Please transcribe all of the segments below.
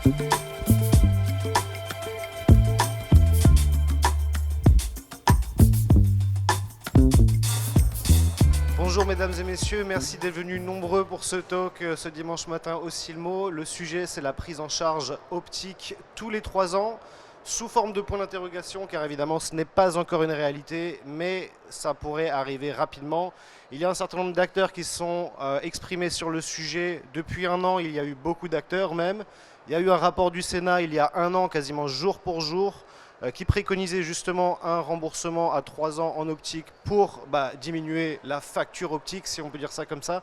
Bonjour mesdames et messieurs, merci d'être venus nombreux pour ce talk ce dimanche matin au Silmo. Le sujet c'est la prise en charge optique tous les 3 ans, sous forme de point d'interrogation, car évidemment ce n'est pas encore une réalité, mais ça pourrait arriver rapidement. Il y a un certain nombre d'acteurs qui se sont exprimés sur le sujet depuis 1 an, il y a eu beaucoup d'acteurs même. Il y a eu un rapport du Sénat il y a 1 an, quasiment jour pour jour, qui préconisait justement un remboursement à 3 ans en optique pour diminuer la facture optique, si on peut dire ça comme ça.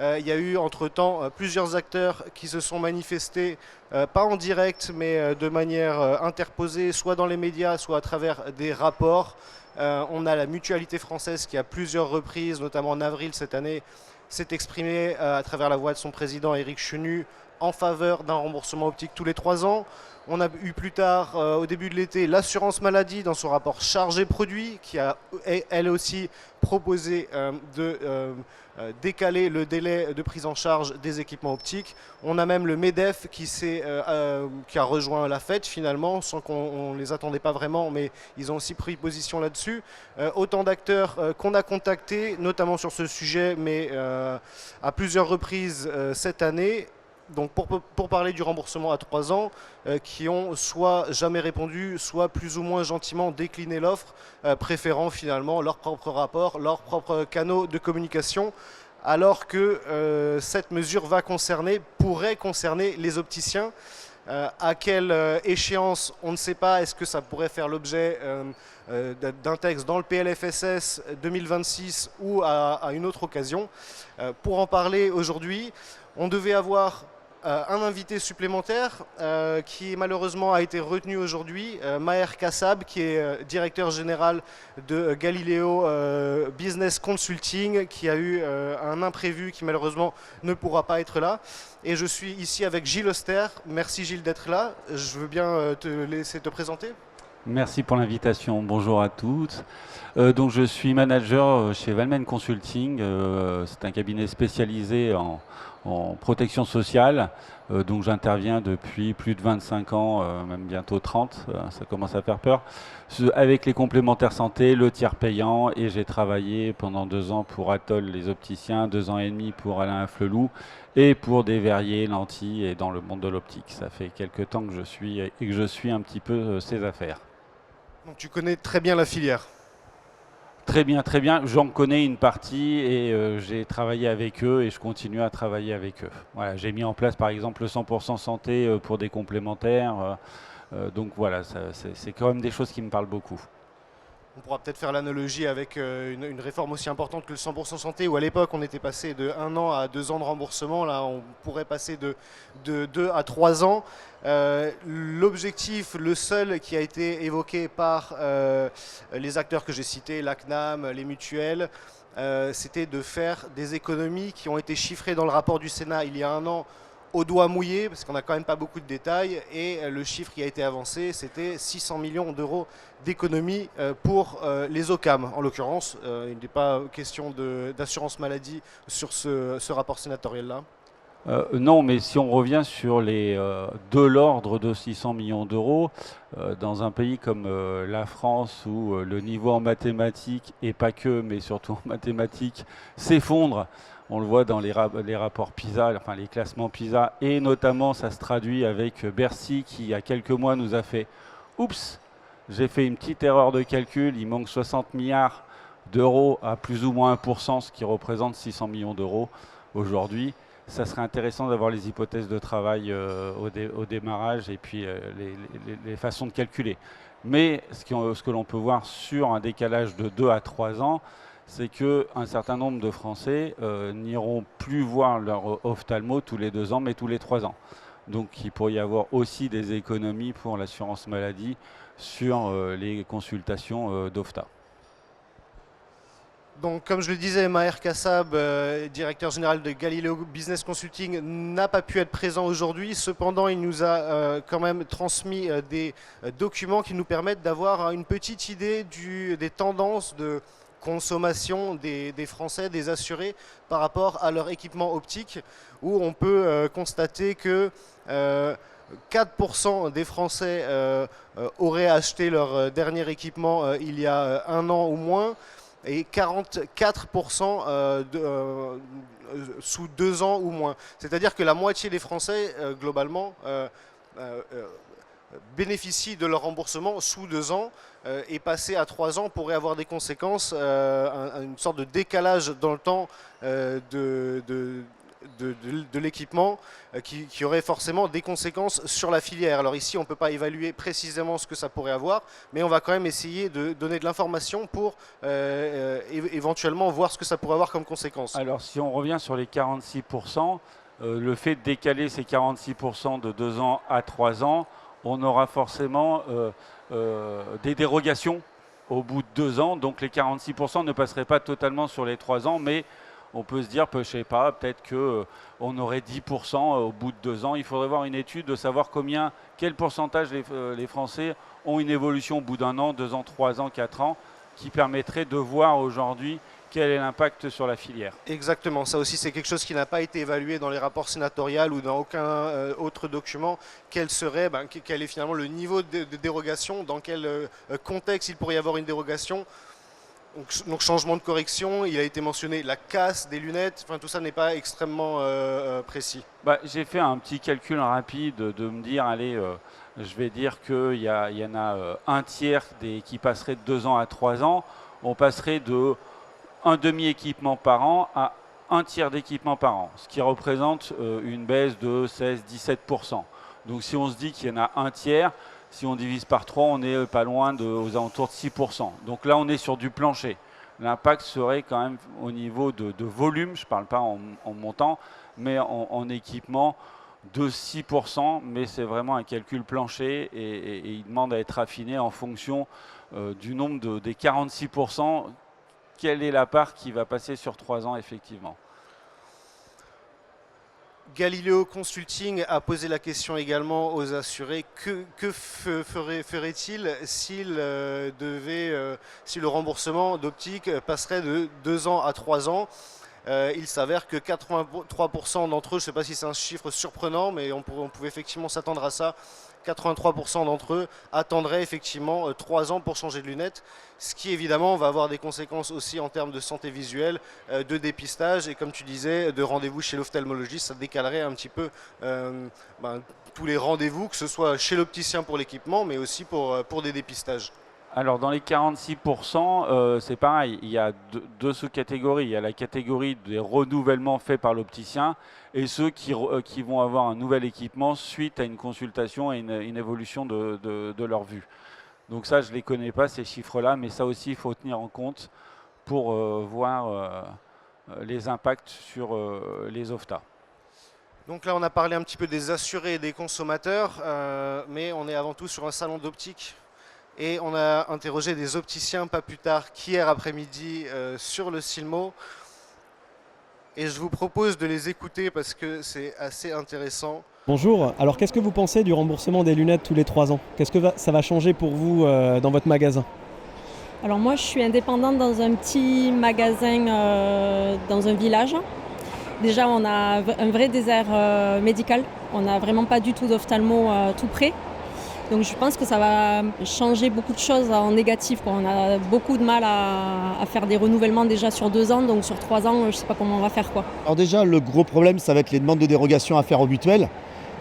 Il y a eu entre-temps plusieurs acteurs qui se sont manifestés, pas en direct, mais de manière interposée, soit dans les médias, soit à travers des rapports. On a la Mutualité française qui, à plusieurs reprises, notamment en avril cette année, s'est exprimée à travers la voix de son président Éric Chenu en faveur d'un remboursement optique tous les 3 ans. On a eu plus tard, au début de l'été, l'assurance maladie dans son rapport chargé-produit qui a elle aussi proposé de décaler le délai de prise en charge des équipements optiques. On a même le MEDEF qui a rejoint la fête finalement, sans qu'on ne les attendait pas vraiment, mais ils ont aussi pris position là-dessus. Autant d'acteurs qu'on a contactés, notamment sur ce sujet, mais à plusieurs reprises cette année. Donc pour parler du remboursement à 3 ans, qui ont soit jamais répondu, soit plus ou moins gentiment décliné l'offre, préférant finalement leur propre rapport, leurs propres canaux de communication, alors que cette mesure pourrait concerner les opticiens. À quelle échéance, on ne sait pas. Est-ce que ça pourrait faire l'objet d'un texte dans le PLFSS 2026 ou à une autre occasion? Pour en parler aujourd'hui, on devait avoir un invité supplémentaire qui malheureusement a été retenu aujourd'hui, Maher Kassab, qui est directeur général de Galileo Business Consulting, qui a eu un imprévu qui malheureusement ne pourra pas être là. Et je suis ici avec Gilles Auster. Merci Gilles d'être là. Je veux bien te laisser te présenter. Merci pour l'invitation. Bonjour à toutes. Donc je suis manager chez Valmen Consulting. C'est un cabinet spécialisé en protection sociale. Donc j'interviens depuis plus de 25 ans, même bientôt 30, ça commence à faire peur, avec les complémentaires santé, le tiers payant, et j'ai travaillé pendant 2 ans pour Atoll les opticiens, 2 ans et demi pour Alain Flelou, et pour des verriers, lentilles, et dans le monde de l'optique. Ça fait quelques temps que je suis un petit peu ces affaires. Donc tu connais très bien la filière. Très bien, très bien. J'en connais une partie et j'ai travaillé avec eux et je continue à travailler avec eux. Voilà, j'ai mis en place par exemple le 100% santé pour des complémentaires. Donc voilà, c'est quand même des choses qui me parlent beaucoup. On pourra peut-être faire l'analogie avec une réforme aussi importante que le 100% santé, où à l'époque on était passé de 1 an à 2 ans de remboursement. Là on pourrait passer de 2 à 3 ans. L'objectif, le seul qui a été évoqué par les acteurs que j'ai cités, la CNAM, les mutuelles, c'était de faire des économies qui ont été chiffrées dans le rapport du Sénat il y a 1 an au doigt mouillé, parce qu'on n'a quand même pas beaucoup de détails, et le chiffre qui a été avancé, c'était 600 millions d'euros d'économies pour les OCAM. En l'occurrence, il n'est pas question d'assurance maladie sur ce rapport sénatorial-là. Non, mais si on revient sur de l'ordre de 600 millions d'euros, dans un pays comme la France où le niveau en mathématiques, et pas que, mais surtout en mathématiques, s'effondre. On le voit dans les rapports PISA, enfin les classements PISA, et notamment ça se traduit avec Bercy qui, il y a quelques mois, nous a fait « Oups, j'ai fait une petite erreur de calcul, il manque 60 milliards d'euros à plus ou moins 1%, ce qui représente 600 millions d'euros aujourd'hui ». Ça serait intéressant d'avoir les hypothèses de travail au démarrage et puis les façons de calculer. Mais ce que l'on peut voir sur un décalage de 2 à 3 ans, c'est qu'un certain nombre de Français n'iront plus voir leur ophtalmo tous les 2 ans, mais tous les 3 ans. Donc il pourrait y avoir aussi des économies pour l'assurance maladie sur les consultations d'ophta. Donc, comme je le disais, Maher Kassab, directeur général de Galileo Business Consulting, n'a pas pu être présent aujourd'hui. Cependant, il nous a quand même transmis des documents qui nous permettent d'avoir une petite idée des tendances de consommation des Français, des assurés, par rapport à leur équipement optique, où on peut constater que 4% des Français auraient acheté leur dernier équipement il y a un an ou moins, et 44% sous 2 ans ou moins. C'est-à-dire que la moitié des Français, globalement, bénéficient de leur remboursement sous 2 ans, et passer à 3 ans pourrait avoir des conséquences, une sorte de décalage dans le temps de l'équipement, qui aurait forcément des conséquences sur la filière. Alors ici, on ne peut pas évaluer précisément ce que ça pourrait avoir, mais on va quand même essayer de donner de l'information pour éventuellement voir ce que ça pourrait avoir comme conséquence. Alors si on revient sur les 46%, le fait de décaler ces 46% de 2 ans à 3 ans, on aura forcément des dérogations au bout de 2 ans. Donc les 46% ne passeraient pas totalement sur les 3 ans, mais on peut se dire, je ne sais pas, peut-être qu'on aurait 10% au bout de 2 ans. Il faudrait voir une étude de savoir quel pourcentage les Français ont une évolution au bout d'1 an, 2 ans, 3 ans, 4 ans, qui permettrait de voir aujourd'hui quel est l'impact sur la filière. Exactement, ça aussi c'est quelque chose qui n'a pas été évalué dans les rapports sénatoriaux ou dans aucun autre document. Quel est finalement le niveau de dérogation, dans quel contexte il pourrait y avoir une dérogation. Donc changement de correction, il a été mentionné la casse des lunettes, enfin tout ça n'est pas extrêmement précis. J'ai fait un petit calcul rapide de me dire, allez, je vais dire qu'il y en a un tiers qui passerait de 2 ans à 3 ans, on passerait de un demi-équipement par an à un tiers d'équipement par an, ce qui représente une baisse de 16-17%. Donc si on se dit qu'il y en a un tiers, si on divise par 3, on est pas loin aux alentours de 6%. Donc là, on est sur du plancher. L'impact serait quand même au niveau de volume, je ne parle pas en montant, mais en équipement de 6%, mais c'est vraiment un calcul plancher et il demande à être affiné en fonction du nombre des 46%. Quelle est la part qui va passer sur 3 ans effectivement? Galileo Consulting a posé la question également aux assurés. Que ferait-il si le remboursement d'optique passerait de 2 ans à 3 ans? Il s'avère que 83% d'entre eux, je ne sais pas si c'est un chiffre surprenant, mais on pouvait effectivement s'attendre à ça, 83% d'entre eux attendraient effectivement 3 ans pour changer de lunettes, ce qui évidemment va avoir des conséquences aussi en termes de santé visuelle, de dépistage et comme tu disais, de rendez-vous chez l'ophtalmologiste. Ça décalerait un petit peu tous les rendez-vous, que ce soit chez l'opticien pour l'équipement, mais aussi pour des dépistages. Alors dans les 46%, c'est pareil, il y a deux sous-catégories. Il y a la catégorie des renouvellements faits par l'opticien et ceux qui vont avoir un nouvel équipement suite à une consultation et une évolution de leur vue. Donc ça, je ne les connais pas, ces chiffres-là, mais ça aussi, il faut tenir en compte pour voir les impacts sur les OFTA. Donc là, on a parlé un petit peu des assurés et des consommateurs, mais on est avant tout sur un salon d'optique. Et on a interrogé des opticiens pas plus tard qu'hier après-midi sur le Silmo. Et je vous propose de les écouter parce que c'est assez intéressant. Bonjour, alors qu'est-ce que vous pensez du remboursement des lunettes tous les 3 ans? Qu'est-ce que ça va changer pour vous dans votre magasin? Alors moi je suis indépendante dans un petit magasin dans un village. Déjà on a un vrai désert médical, on n'a vraiment pas du tout d'ophtalmo tout près. Donc je pense que ça va changer beaucoup de choses en négatif. On a beaucoup de mal à faire des renouvellements déjà sur 2 ans, donc sur 3 ans, je ne sais pas comment on va faire quoi. Alors déjà, le gros problème, ça va être les demandes de dérogation à faire au mutuel,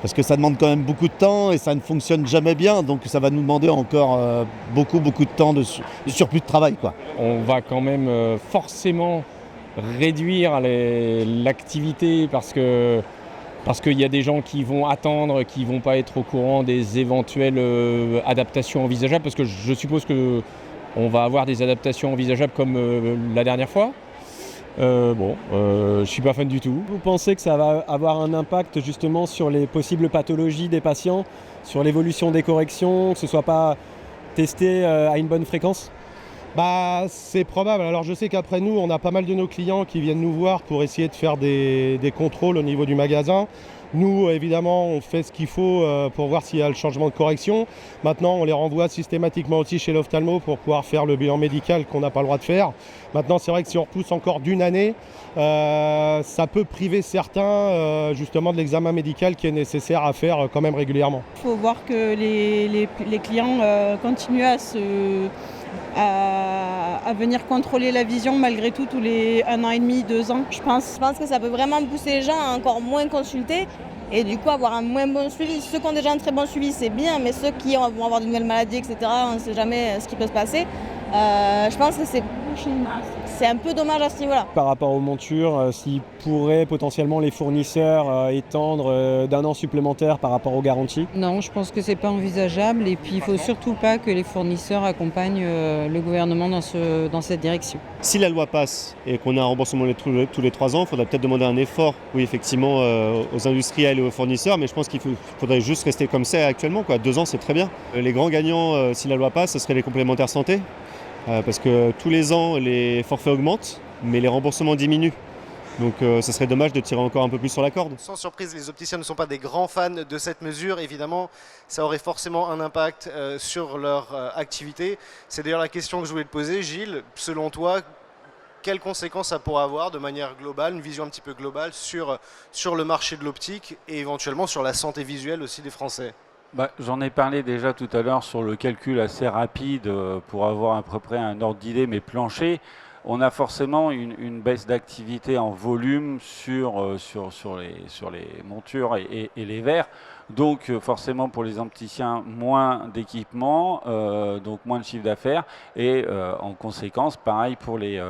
parce que ça demande quand même beaucoup de temps et ça ne fonctionne jamais bien, donc ça va nous demander encore beaucoup de temps de surplus de travail, quoi. On va quand même forcément réduire l'activité parce qu'il y a des gens qui vont attendre, qui ne vont pas être au courant des éventuelles adaptations envisageables, parce que je suppose qu'on va avoir des adaptations envisageables comme la dernière fois. Je ne suis pas fan du tout. Vous pensez que ça va avoir un impact justement sur les possibles pathologies des patients, sur l'évolution des corrections, que ce ne soit pas testé à une bonne fréquence? C'est probable. Alors je sais qu'après nous, on a pas mal de nos clients qui viennent nous voir pour essayer de faire des contrôles au niveau du magasin. Nous, évidemment, on fait ce qu'il faut pour voir s'il y a le changement de correction. Maintenant, on les renvoie systématiquement aussi chez l'ophtalmo pour pouvoir faire le bilan médical qu'on n'a pas le droit de faire. Maintenant, c'est vrai que si on repousse encore d'une année, ça peut priver certains justement de l'examen médical qui est nécessaire à faire quand même régulièrement. Il faut voir que les clients continuent à venir contrôler la vision malgré tout tous les 1 an et demi, 2 ans, je pense. Je pense que ça peut vraiment pousser les gens à encore moins consulter et du coup avoir un moins bon suivi. Ceux qui ont déjà un très bon suivi, c'est bien, mais ceux qui vont avoir de nouvelles maladies, etc., on ne sait jamais ce qui peut se passer. Je pense que c'est un peu dommage à ce niveau-là. Par rapport aux montures, s'ils pourraient potentiellement les fournisseurs étendre d'1 an supplémentaire par rapport aux garanties? Non, je pense que c'est pas envisageable et puis il faut surtout pas que les fournisseurs accompagnent le gouvernement dans cette direction. Si la loi passe et qu'on a un remboursement tous les 3 ans, il faudra peut-être demander un effort, oui effectivement, aux industriels et aux fournisseurs, mais je pense qu'il faudrait juste rester comme ça actuellement, 2 ans c'est très bien. Les grands gagnants, si la loi passe, ce seraient les complémentaires santé, parce que tous les ans les forfaits augmentent, mais les remboursements diminuent. Donc ce serait dommage de tirer encore un peu plus sur la corde. Sans surprise, les opticiens ne sont pas des grands fans de cette mesure. Évidemment, ça aurait forcément un impact sur leur activité. C'est d'ailleurs la question que je voulais te poser. Gilles, selon toi, quelles conséquences ça pourrait avoir de manière globale, une vision un petit peu globale sur le marché de l'optique et éventuellement sur la santé visuelle aussi des Français? J'en ai parlé déjà tout à l'heure sur le calcul assez rapide pour avoir à peu près un ordre d'idée, mais plancher. On a forcément une baisse d'activité en volume sur les montures et les verres. Donc forcément pour les opticiens, moins d'équipement, donc moins de chiffre d'affaires. Et en conséquence, pareil pour les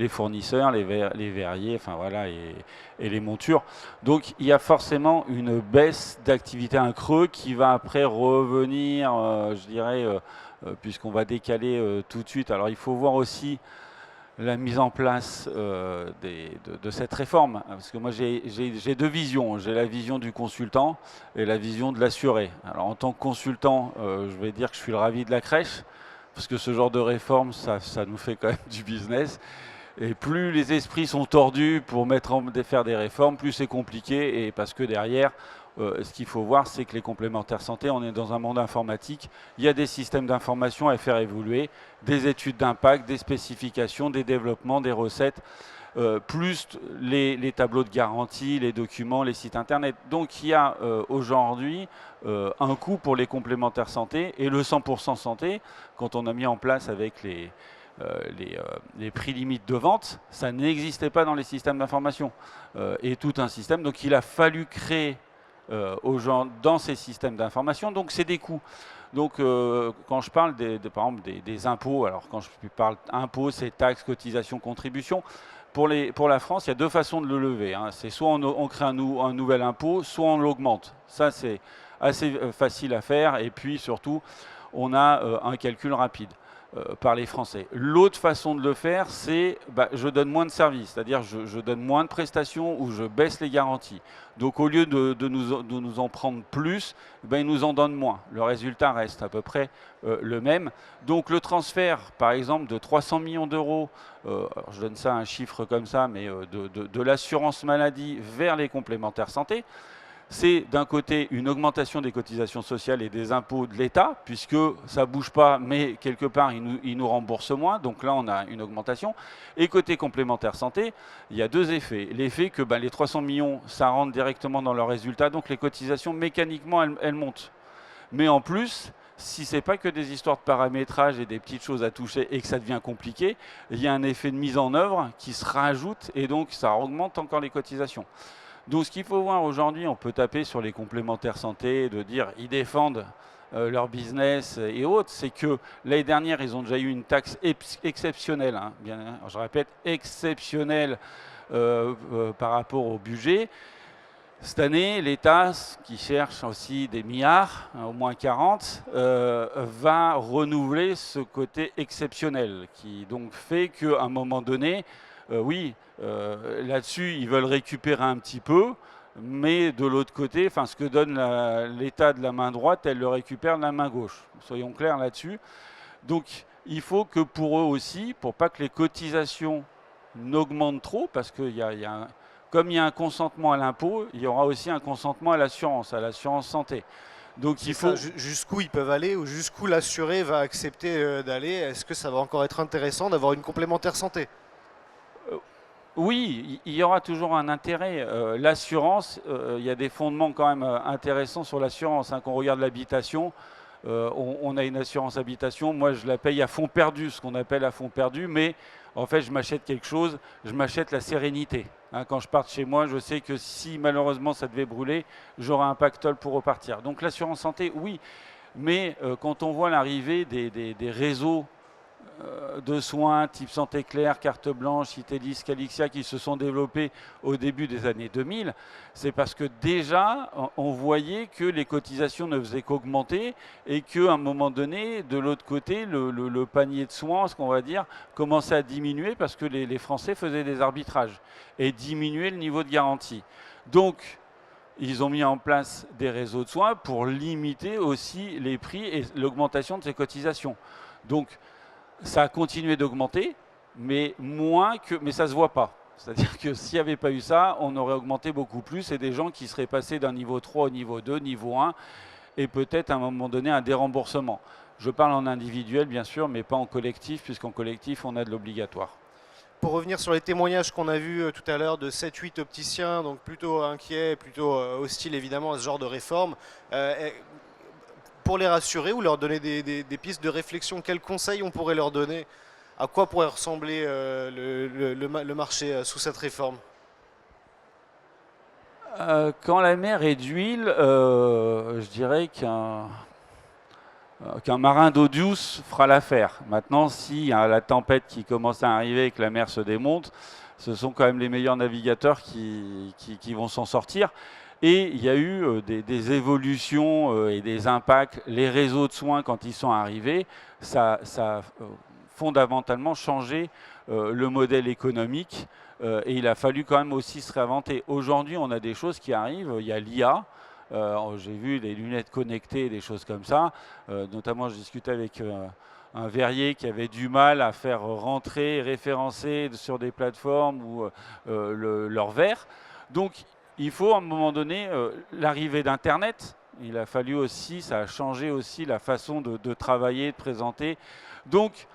fournisseurs, les verriers, enfin voilà, et les montures. Donc il y a forcément une baisse d'activité, un creux qui va après revenir, je dirais, puisqu'on va décaler tout de suite. Alors il faut voir aussi la mise en place de cette réforme. Parce que moi, j'ai 2 visions. J'ai la vision du consultant et la vision de l'assuré. Alors, en tant que consultant, je vais dire que je suis le ravi de la crèche, parce que ce genre de réforme, ça nous fait quand même du business. Et plus les esprits sont tordus pour faire des réformes, plus c'est compliqué. Et parce que derrière, ce qu'il faut voir, c'est que les complémentaires santé, on est dans un monde informatique, il y a des systèmes d'information à faire évoluer, des études d'impact, des spécifications, des développements, des recettes, plus les tableaux de garantie, les documents, les sites internet. Donc il y a aujourd'hui un coût pour les complémentaires santé, et le 100% santé, quand on a mis en place avec les prix limites de vente, ça n'existait pas dans les systèmes d'information. Et tout un système, donc il a fallu créer aux gens dans ces systèmes d'information, donc c'est des coûts. Donc quand je parle par exemple des impôts, alors quand je parle impôts, c'est taxes, cotisations, contributions, pour la France, il y a 2 façons de le lever. C'est soit on crée un nouvel impôt, soit on l'augmente. Ça c'est assez facile à faire, et puis surtout on a un calcul rapide par les Français. L'autre façon de le faire, c'est je donne moins de services, c'est-à-dire je donne moins de prestations ou je baisse les garanties. Donc au lieu de nous en prendre plus, ils nous en donnent moins. Le résultat reste à peu près le même. Donc le transfert, par exemple, de 300 millions d'euros, je donne ça un chiffre comme ça, mais de l'assurance maladie vers les complémentaires santé, c'est d'un côté une augmentation des cotisations sociales et des impôts de l'État, puisque ça ne bouge pas, mais quelque part, il nous rembourse moins. Donc là, on a une augmentation. Et côté complémentaire santé, il y a 2 effets. L'effet que les 300 millions, ça rentre directement dans leurs résultats, donc les cotisations, mécaniquement, elles montent. Mais en plus, si ce n'est pas que des histoires de paramétrage et des petites choses à toucher et que ça devient compliqué, il y a un effet de mise en œuvre qui se rajoute, et donc ça augmente encore les cotisations. Donc ce qu'il faut voir aujourd'hui, on peut taper sur les complémentaires santé, de dire ils défendent leur business et autres, c'est que l'année dernière, ils ont déjà eu une taxe exceptionnelle, je répète, exceptionnelle par rapport au budget. Cette année, l'État, qui cherche aussi des milliards, au moins 40, va renouveler ce côté exceptionnel, qui donc fait qu'à un moment donné, là-dessus, ils veulent récupérer un petit peu, mais de l'autre côté, ce que donne l'État de la main droite, elle le récupère de la main gauche. Soyons clairs là-dessus. Donc, il faut que pour eux aussi, pour pas que les cotisations n'augmentent trop, parce qu'il y a Comme il y a un consentement à l'impôt, il y aura aussi un consentement à l'assurance santé. Donc il faut... Jusqu'où ils peuvent aller ou jusqu'où l'assuré va accepter d'aller? Est-ce que ça va encore être intéressant d'avoir une complémentaire santé? Oui, il y aura toujours un intérêt. L'assurance, il y a des fondements quand même intéressants sur l'assurance. Quand on regarde l'habitation, on a une assurance habitation. Moi, je la paye à fond perdu, ce qu'on appelle à fond perdu. Mais en fait, je m'achète quelque chose, je m'achète la sérénité. Quand je parte chez moi, je sais que si malheureusement ça devait brûler, j'aurai un pactole pour repartir. Donc l'assurance santé, oui. Mais quand on voit l'arrivée des réseaux de soins type Santé Claire, Carte Blanche, Citelis, Calixia qui se sont développés au début des années 2000, c'est parce que déjà on voyait que les cotisations ne faisaient qu'augmenter et qu'à un moment donné, de l'autre côté, le panier de soins, ce qu'on va dire, commençait à diminuer parce que les Français faisaient des arbitrages et diminuaient le niveau de garantie. Donc, ils ont mis en place des réseaux de soins pour limiter aussi les prix et l'augmentation de ces cotisations. Donc, ça a continué d'augmenter, mais ça ne se voit pas. C'est-à-dire que s'il n'y avait pas eu ça, on aurait augmenté beaucoup plus et des gens qui seraient passés d'un niveau 3 au niveau 2, niveau 1, et peut-être à un moment donné un déremboursement. Je parle en individuel, bien sûr, mais pas en collectif, puisqu'en collectif, on a de l'obligatoire. Pour revenir sur les témoignages qu'on a vus tout à l'heure de 7-8 opticiens, donc plutôt inquiets, plutôt hostiles évidemment à ce genre de réforme, pour les rassurer ou leur donner des pistes de réflexion, quels conseils on pourrait leur donner? À quoi pourrait ressembler le marché sous cette réforme? Quand la mer est d'huile, je dirais qu'un marin d'eau douce fera l'affaire. Maintenant, s'il y a la tempête qui commence à arriver et que la mer se démonte, ce sont quand même les meilleurs navigateurs qui vont s'en sortir. Et il y a eu des évolutions et des impacts. Les réseaux de soins, quand ils sont arrivés, ça a fondamentalement changé le modèle économique. Et il a fallu quand même aussi se réinventer. Aujourd'hui, on a des choses qui arrivent. Il y a l'IA. J'ai vu des lunettes connectées, des choses comme ça. Notamment, je discutais avec un verrier qui avait du mal à faire rentrer, référencer sur des plateformes ou leur verre. Donc, il faut à un moment donné l'arrivée d'Internet. Il a fallu aussi, ça a changé aussi la façon de travailler, de présenter. Donc,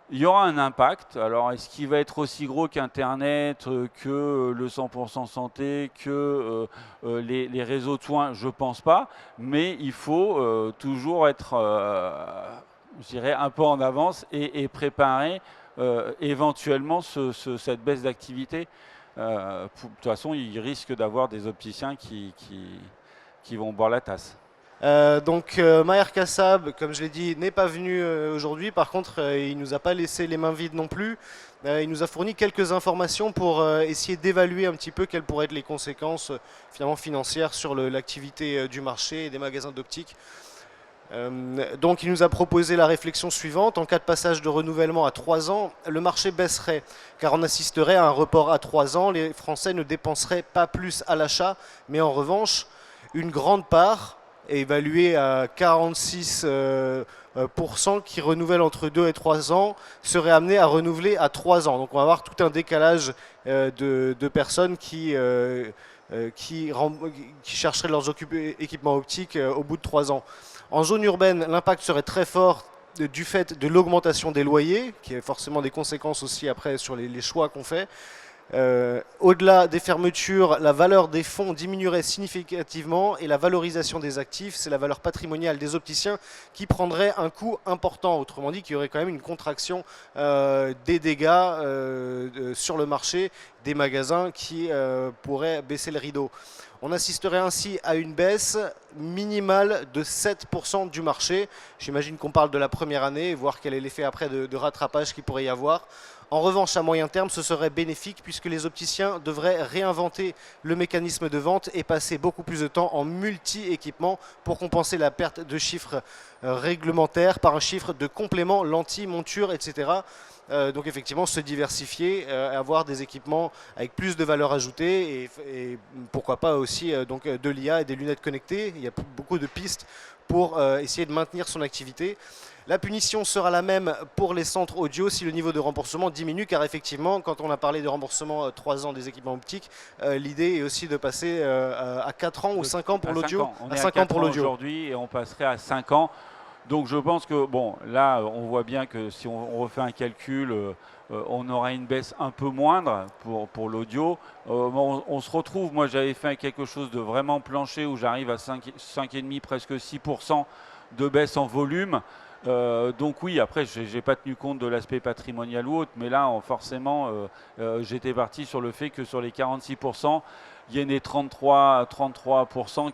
il y aura un impact. Alors, est-ce qu'il va être aussi gros qu'Internet, que le 100% santé, que les réseaux de soins? Je ne pense pas. Mais il faut toujours être, je dirais, un peu en avance et préparer éventuellement cette baisse d'activité. De toute façon, il risque d'avoir des opticiens qui vont boire la tasse. Donc Maher Kassab, comme je l'ai dit, n'est pas venu aujourd'hui. Par contre, il ne nous a pas laissé les mains vides non plus. Il nous a fourni quelques informations pour essayer d'évaluer un petit peu quelles pourraient être les conséquences finalement financières sur l'activité du marché et des magasins d'optique. Donc il nous a proposé la réflexion suivante: en cas de passage de renouvellement à 3 ans, le marché baisserait, car on assisterait à un report à 3 ans. Les Français ne dépenseraient pas plus à l'achat, mais en revanche, une grande part, évaluée à 46% qui renouvellent entre 2 et 3 ans, serait amenée à renouveler à 3 ans. Donc on va avoir tout un décalage de personnes qui chercheraient leurs équipements optiques au bout de 3 ans. En zone urbaine, l'impact serait très fort du fait de l'augmentation des loyers, qui a forcément des conséquences aussi après sur les choix qu'on fait. Au-delà des fermetures, la valeur des fonds diminuerait significativement et la valorisation des actifs, c'est la valeur patrimoniale des opticiens qui prendrait un coût important. Autrement dit, qu'il y aurait quand même une contraction des dégâts sur le marché, des magasins qui pourraient baisser le rideau. On assisterait ainsi à une baisse minimale de 7% du marché. J'imagine qu'on parle de la première année, voir quel est l'effet après de rattrapage qu'il pourrait y avoir. En revanche, à moyen terme, ce serait bénéfique puisque les opticiens devraient réinventer le mécanisme de vente et passer beaucoup plus de temps en multi-équipement pour compenser la perte de chiffres réglementaires par un chiffre de compléments, lentilles, montures, etc. Donc effectivement, se diversifier, avoir des équipements avec plus de valeur ajoutée et pourquoi pas aussi donc, de l'IA et des lunettes connectées. Il y a beaucoup de pistes pour essayer de maintenir son activité. La punition sera la même pour les centres audio si le niveau de remboursement diminue, car effectivement, quand on a parlé de remboursement 3 ans des équipements optiques, l'idée est aussi de passer à 4 ans ou 5 ans pour l'audio. On est à 5 ans aujourd'hui et on passerait à 5 ans. Donc je pense que, bon, là, on voit bien que si on refait un calcul, on aura une baisse un peu moindre pour l'audio. On se retrouve, moi j'avais fait quelque chose de vraiment plancher où j'arrive à 5,5, presque 6% de baisse en volume. Donc oui, après, je n'ai pas tenu compte de l'aspect patrimonial ou autre, mais là, forcément, j'étais parti sur le fait que sur les 46%, il y en ait 33%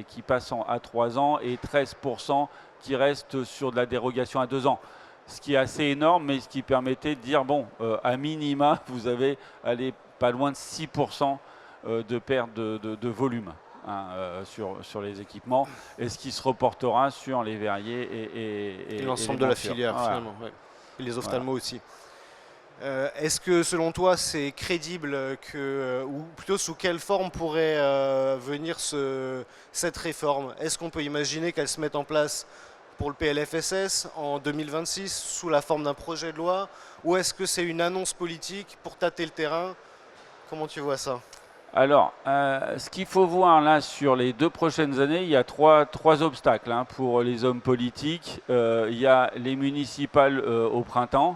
qui passent à 3 ans et 13% qui restent sur de la dérogation à 2 ans. Ce qui est assez énorme, mais ce qui permettait de dire, bon, à minima, vous avez pas loin de 6% de perte de volume. Sur les équipements, et ce qui se reportera sur les verriers et l'ensemble les de la montures. filière, Voilà. finalement. Ouais. Et les ophtalmos aussi. Est-ce que selon toi c'est crédible ou plutôt sous quelle forme pourrait venir cette réforme? Est-ce qu'on peut imaginer qu'elle se mette en place pour le PLFSS en 2026 sous la forme d'un projet de loi, ou est-ce que c'est une annonce politique pour tâter le terrain? Comment tu vois ça? Alors, ce qu'il faut voir là sur les 2 prochaines années, il y a trois obstacles pour les hommes politiques. Il y a les municipales au printemps,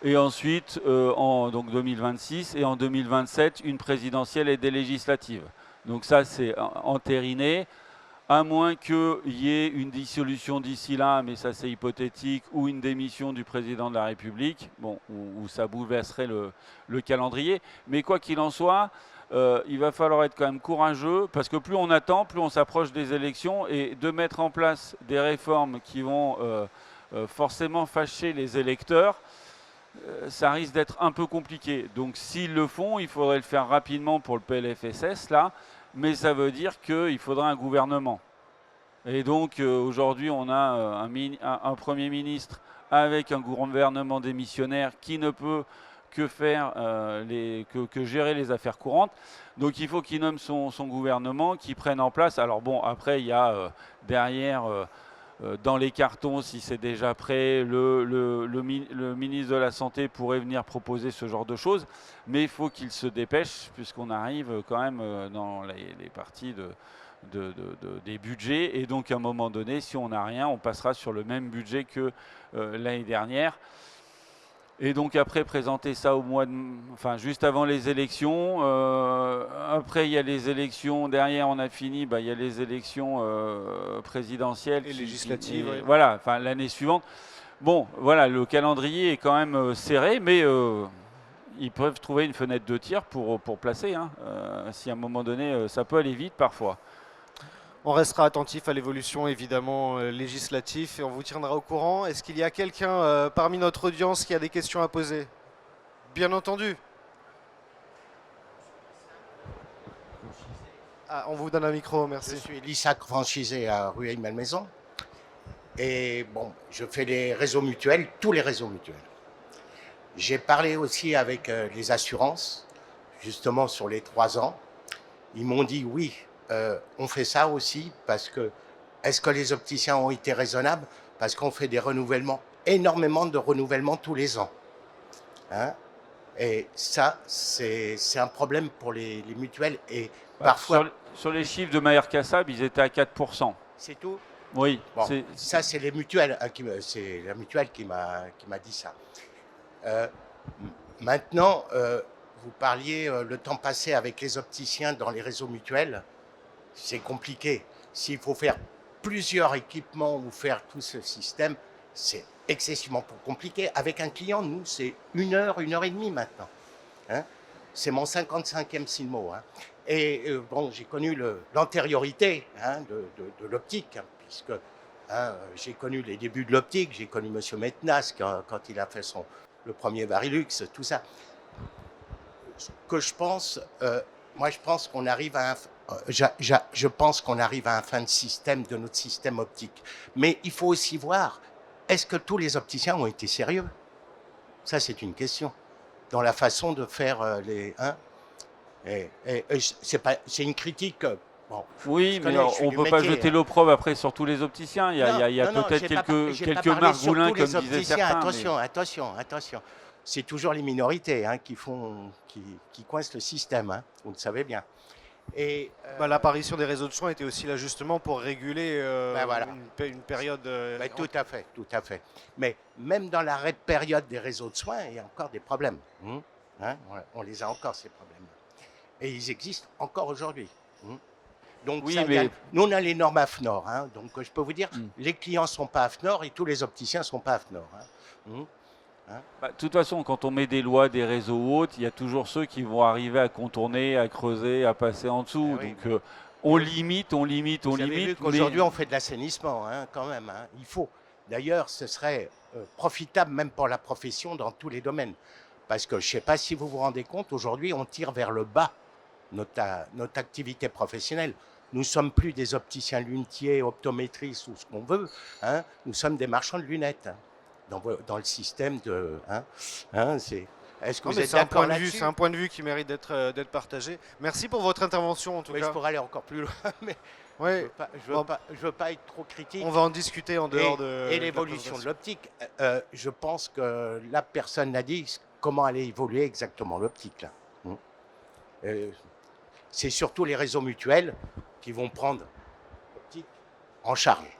et ensuite donc 2026, et en 2027 une présidentielle et des législatives. Donc ça c'est entériné, à moins qu'il y ait une dissolution d'ici là, mais ça c'est hypothétique, ou une démission du président de la République, bon, où ça bouleverserait le calendrier. Mais quoi qu'il en soit, il va falloir être quand même courageux, parce que plus on attend, plus on s'approche des élections, et de mettre en place des réformes qui vont forcément fâcher les électeurs, ça risque d'être un peu compliqué. Donc s'ils le font, il faudrait le faire rapidement pour le PLFSS, là, mais ça veut dire qu'il faudra un gouvernement. Et donc aujourd'hui, on a un Premier ministre avec un gouvernement démissionnaire qui ne peut que faire que gérer les affaires courantes. Donc il faut qu'il nomme son gouvernement, qu'il prenne en place. Alors bon, après il y a derrière dans les cartons, si c'est déjà prêt, le ministre de la Santé pourrait venir proposer ce genre de choses, mais il faut qu'il se dépêche puisqu'on arrive quand même dans les parties des budgets, et donc à un moment donné, si on n'a rien, on passera sur le même budget que l'année dernière. Et donc après présenter ça juste avant les élections. Après il y a les élections, derrière on a fini, il y a les élections présidentielles et législatives. Oui. Voilà, l'année suivante. Bon, voilà, le calendrier est quand même serré, mais ils peuvent trouver une fenêtre de tir pour placer. Si à un moment donné, ça peut aller vite parfois. On restera attentif à l'évolution évidemment législative et on vous tiendra au courant. Est-ce qu'il y a quelqu'un parmi notre audience qui a des questions à poser? Bien entendu. On vous donne un micro, merci. Je suis Lissac, franchisé à Rueil-Malmaison. Et bon, je fais les réseaux mutuels, tous les réseaux mutuels. J'ai parlé aussi avec les assurances, justement sur les 3 ans. Ils m'ont dit oui. On fait ça aussi parce que, est-ce que les opticiens ont été raisonnables? Parce qu'on fait des renouvellements, énormément de renouvellements tous les ans. Et ça, c'est un problème pour les mutuelles. Et parfois... Sur les chiffres de Maher Kassab, ils étaient à 4%. C'est tout? Oui. Bon, ça, c'est les mutuelles. C'est la mutuelle qui m'a dit ça. Maintenant, vous parliez le temps passé avec les opticiens dans les réseaux mutuels. C'est compliqué. S'il faut faire plusieurs équipements ou faire tout ce système, c'est excessivement compliqué. Avec un client, nous, c'est 1 heure, 1 heure et demie maintenant. C'est mon 55e Silmo. Et bon, j'ai connu l'antériorité de l'optique, puisque j'ai connu les débuts de l'optique, j'ai connu M. Metnas quand il a fait le premier Varilux, tout ça. Ce que je pense, moi je pense qu'on arrive à je pense qu'on arrive à un fin de système de notre système optique. Mais il faut aussi voir, est-ce que tous les opticiens ont été sérieux? Ça, c'est une question. Dans la façon de faire c'est une critique Bon, Oui, je mais connais, je suis on du ne peut pas métier, jeter hein. l'opprobre après sur tous les opticiens. Il y a Non, peut-être j'ai pas quelques parlé sur margoulins, tous les comme disaient opticiens. certains. Attention. C'est toujours les minorités hein, qui coincent le système, hein, vous le savez bien. Et L'apparition des réseaux de soins était aussi là justement pour réguler voilà. une période. Tout à fait. Mais même dans l'arrêt de période des réseaux de soins, il y a encore des problèmes. Hein, on les a encore, ces problèmes. Et ils existent encore aujourd'hui. Donc, Oui, ça, mais- nous, on a les normes AFNOR. Hein, donc, je peux vous dire, les clients ne sont pas AFNOR et tous les opticiens ne sont pas AFNOR. Hein. De toute façon, quand on met des lois, des réseaux ou autres, il y a toujours ceux qui vont arriver à contourner, à creuser, à passer en dessous. Oui. Donc on limite. Vous avez vu qu'aujourd'hui, mais- on fait de l'assainissement, hein, quand même. Hein, il faut. D'ailleurs, ce serait profitable même pour la profession dans tous les domaines. Parce que je ne sais pas si vous vous rendez compte, aujourd'hui, on tire vers le bas notre activité professionnelle. Nous ne sommes plus des opticiens lunetiers, optométristes ou ce qu'on veut. Hein, nous sommes des marchands de lunettes. Hein, dans le système de... Est-ce que Non, vous mais êtes c'est un d'accord point de vue, là-dessus? c'est un point de vue qui mérite d'être partagé. Merci pour votre intervention en tout Oui, cas. je pourrais aller encore plus loin, mais Ouais. je veux pas être trop critique. On va en discuter en dehors de. Et l'évolution de l'optique, je pense que la personne n'a dit comment allait évoluer exactement l'optique. Là. C'est surtout les réseaux mutuels qui vont prendre l'optique en charge.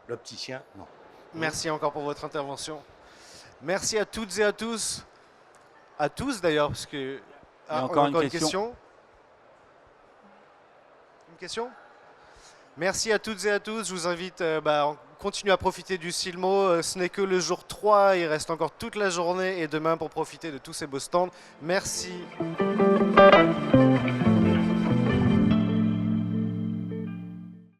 L'opticien, non. Merci encore pour votre intervention. Merci à toutes et à tous. À tous d'ailleurs, parce que. Il y a encore une question. Une question? Merci à toutes et à tous. Je vous invite à continuer à profiter du Silmo. Ce n'est que le jour 3. Il reste encore toute la journée et demain pour profiter de tous ces beaux stands. Merci.